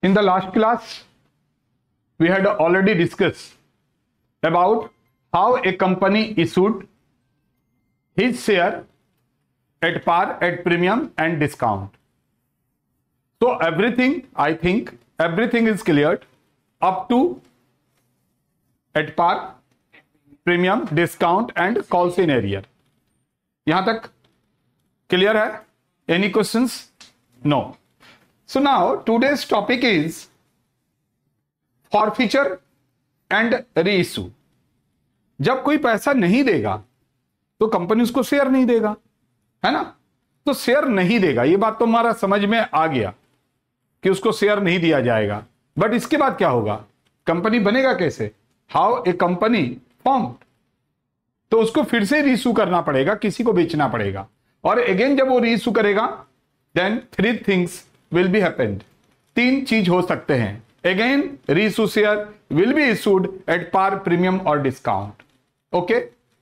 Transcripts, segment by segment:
In the last class, we had already discussed about how a company issued his share at par, at premium and discount. So everything, I think, everything is cleared up to at par, premium, discount and calls in arrear. यहां तक clear है? Any questions? No. So now today's topic is forfeiture and reissue. जब कोई पैसा नहीं देगा तो company उसको शेयर नहीं देगा, है ना? तो शेयर नहीं देगा, ये बात तो हमारा समझ में आ गया कि उसको शेयर नहीं दिया जाएगा. बट इसके बाद क्या होगा? कंपनी बनेगा कैसे? How a company form. तो उसको फिर से रीइश्यू करना पड़ेगा, किसी को बेचना पड़ेगा. और अगेन जब वो रीइश्यू करेगा then 3 things will be happened. 3 चीज हो सकते हैं. Again reissue share will be issued at par, premium और डिस्काउंट. ओके,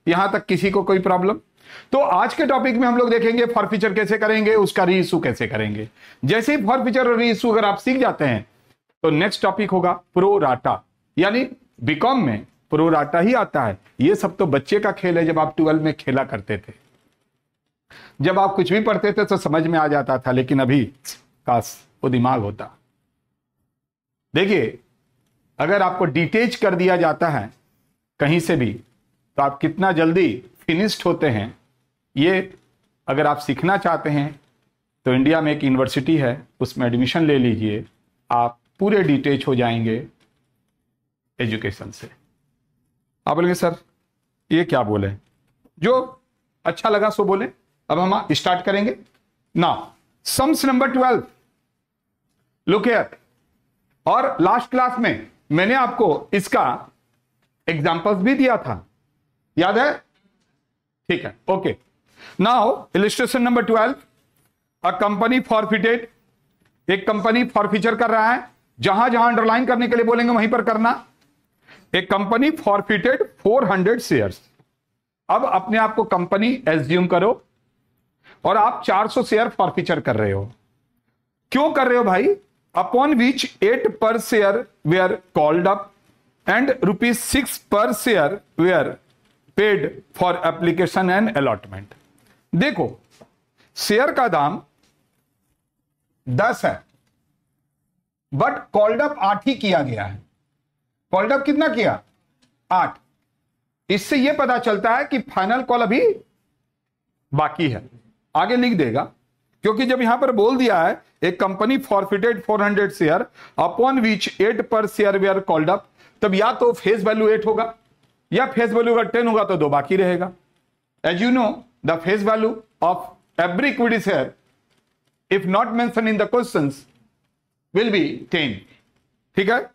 यहां तक किसी को कोई प्रॉब्लम? तो आज के टॉपिक में हम लोग देखेंगे फॉरफीचर कैसे करेंगे, उसका रीइश्यू कैसे करेंगे. जैसे ही फॉरफीचर और रीइश्यू अगर आप सीख जाते हैं तो नेक्स्ट टॉपिक होगा प्रो राटा. यानी बीकॉम में प्रो राटा ही आता है. ये सब तो बच्चे का खेल है, जब आप 12 में खेला करते थे, जब आप कुछ भी पढ़ते थे तो समझ में आ जाता था. लेकिन अभी काश वो दिमाग होता. देखिए, अगर आपको डिटेच कर दिया जाता है कहीं से भी तो आप कितना जल्दी फिनिश्ड होते हैं. ये अगर आप सीखना चाहते हैं तो इंडिया में एक यूनिवर्सिटी है, उसमें एडमिशन ले लीजिए. आप पूरे डिटेच हो जाएंगे एजुकेशन से. आप बोलेंगे सर ये क्या बोले? जो अच्छा लगा सो बोले. अब हम स्टार्ट करेंगे now. Sums number 12, look here. और लास्ट क्लास में मैंने आपको इसका एग्जांपल्स भी दिया था, याद है? ठीक है, okay. Now illustration number 12. A company forfeited. एक कंपनी फॉरफीचर कर रहा है. जहां जहां अंडरलाइन करने के लिए बोलेंगे वहीं पर करना. एक कंपनी फॉरफिटेड 400 शेयर्स. अब अपने आप को कंपनी एज्यूम करो और आप 400 शेयर फॉरफीचर कर रहे हो. क्यों कर रहे हो भाई? Upon which 8 per share were called up and ₹6 per share were paid for application and allotment. देखो, शेयर का दाम 10 है बट कॉल्ड अप 8 ही किया गया है. कॉल्ड अप कितना किया? 8. इससे यह पता चलता है कि फाइनल कॉल अभी बाकी है. आगे लिख देगा, क्योंकि जब यहां पर बोल दिया है एक company forfeited 400 share upon which 8 per share were called up, तब या तो फेस वैल्यू 8 होगा या फेस वैल्यू अगर 10 होगा तो 2 बाकी रहेगा. As you know the face value of every equity share if not mention in the questions will be 10. ठीक है.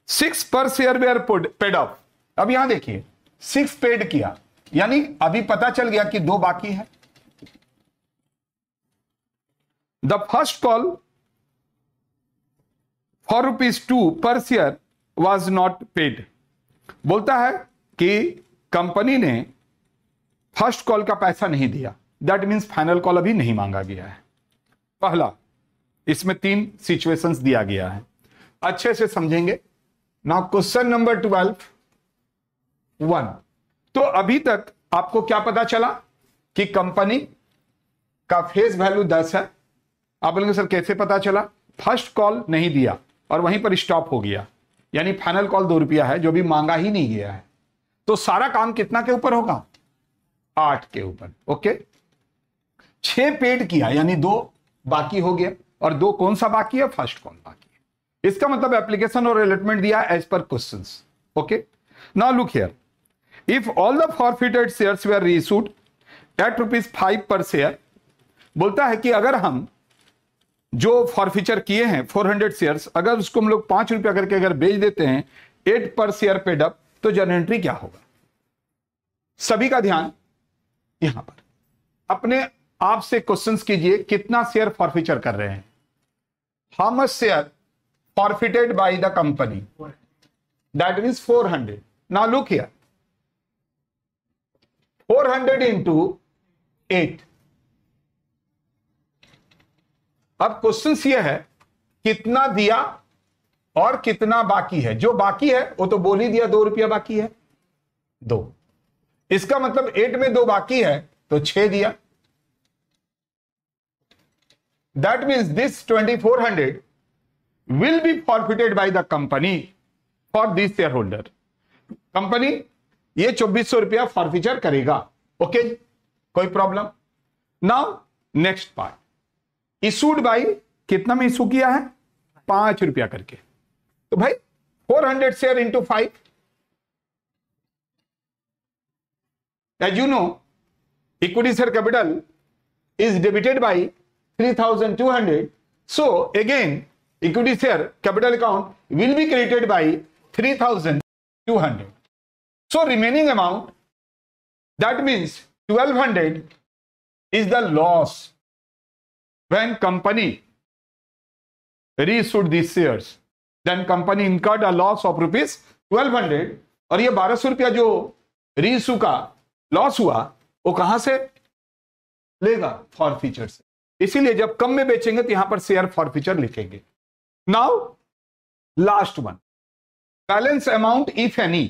6 per share were paid of. अब यहां देखिए 6 पेड किया, यानी अभी पता चल गया कि 2 बाकी है. द फर्स्ट कॉल फॉर ₹2 पर शेयर वॉज नॉट पेड. बोलता है कि कंपनी ने फर्स्ट कॉल का पैसा नहीं दिया. दैट मीन्स फाइनल कॉल अभी नहीं मांगा गया है. पहला, इसमें 3 सिचुएशंस दिया गया है, अच्छे से समझेंगे. Now question number 12 1. तो अभी तक आपको क्या पता चला कि कंपनी का फेस वैल्यू 10 है. आप बोलेंगे सर कैसे पता चला? फर्स्ट कॉल नहीं दिया और वहीं पर स्टॉप हो गया, यानी फाइनल कॉल ₹2 है जो भी मांगा ही नहीं गया है. तो सारा काम कितना के ऊपर होगा? 8 के ऊपर. ओके. 6 पेड किया, यानी 2 बाकी हो गया. और 2 कौन सा बाकी है? फर्स्ट कॉल बाकी है. इसका मतलब एप्लीकेशन और अलॉटमेंट दिया as per questions. Okay. Now look here. If all the forfeited shares were reissued at ₹5 per share. बोलता है कि अगर हम जो फॉरफीचर किए हैं 400 शेयर्स, अगर उसको हम लोग ₹5 करके अगर बेच देते हैं 8 पर शेयर पेड अप, तो जनरल एंट्री क्या होगा? सभी का ध्यान यहां पर. अपने आप से क्वेश्चंस कीजिए, कितना शेयर फॉरफीचर कर रहे हैं? How much share forfeited by the company? That means 400. Now look here, 400 into 8. अब क्वेश्चन ये है कितना दिया और कितना बाकी है। जो बाकी है वो तो बोल ही दिया, 2 रुपया बाकी है, 2। इसका मतलब 8 में 2 बाकी है तो 6 दिया। That means this 2400 will be forfeited by the company for this shareholder। Company ये 2400 रुपया फॉरफिचर करेगा। ओके, कोई problem. Now next part, issued by, कितना में इशू किया है, 5 रुपया करके। तो भाई 400 share into 5, as you know equity share capital is debited by 3200। So again equity share capital account will be created by 3200. So remaining amount, that means 1200 is the loss when company reissued these shares। Then company incurred a loss of rupees 1200। और ये 1200 रुपया जो reissue का loss हुआ वो कहां से लेगा, फॉरफीचर से। इसीलिए जब कम में बेचेंगे तो यहां पर शेयर फॉरफीचर लिखेंगे। Now, last one, balance amount, if any,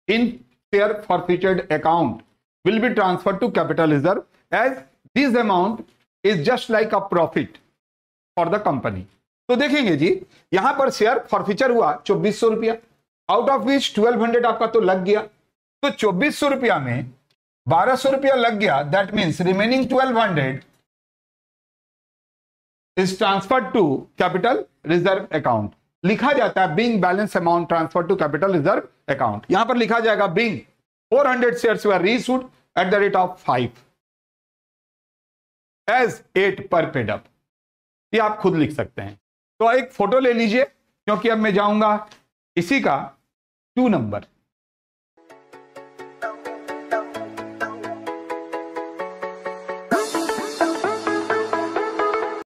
in share forfeited account will be transferred to capital reserve, as this amount is just like a profit for the company। तो देखेंगे जी, यहां पर शेयर फॉरफीचर हुआ 2400 रुपया, out of which 1200 आपका तो लग गया। तो 2400 रुपया में 1200 रुपया लग गया, that means remaining 1200 is transferred to capital reserve account। लिखा जाता है being balance amount transferred to capital reserve account। यहां पर लिखा जाएगा being 400 shares were reissued at the rate of 5 as 8 per paid up। ये आप खुद लिख सकते हैं। तो एक फोटो ले लीजिए, क्योंकि अब मैं जाऊंगा इसी का 2 नंबर।